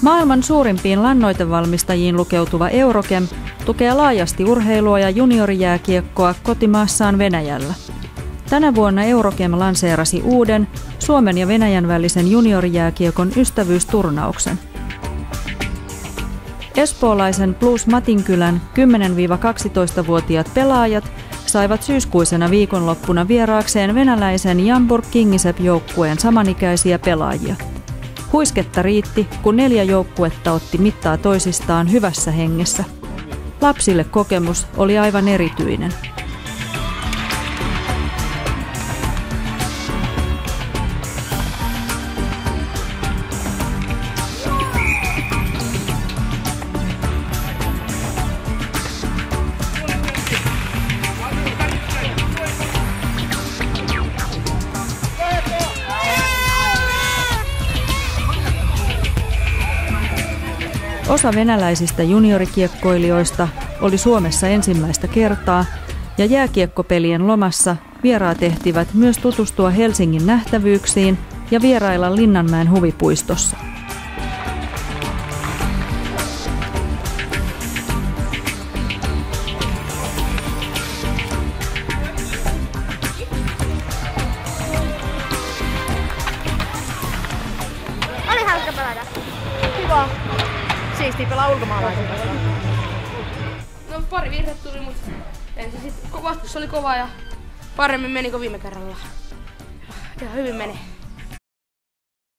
Maailman suurimpiin lannoitevalmistajiin lukeutuva Eurochem tukee laajasti urheilua ja juniorijääkiekkoa kotimaassaan Venäjällä. Tänä vuonna Eurochem lanseerasi uuden Suomen ja Venäjän välisen juniorijääkiekon ystävyysturnauksen. Espoolaisen Plus Matinkylän 10-12-vuotiaat pelaajat saivat syyskuisena viikonloppuna vieraakseen venäläisen Jamburg Kingisepp-joukkueen samanikäisiä pelaajia. Huisketta riitti, kun 4 joukkuetta otti mittaa toisistaan hyvässä hengessä. Lapsille kokemus oli aivan erityinen. Osa venäläisistä juniorikiekkoilijoista oli Suomessa ensimmäistä kertaa ja jääkiekkopelien lomassa vieraat ehtivät myös tutustua Helsingin nähtävyyksiin ja vierailla Linnanmäen huvipuistossa. Oli hauska pelata. Kiva. Siistiä pelaa ulkomaalaisia vastaan. No pari virhettä tuli, mutta vastus oli kova ja paremmin meni kuin viime kerralla. Ja hyvin meni.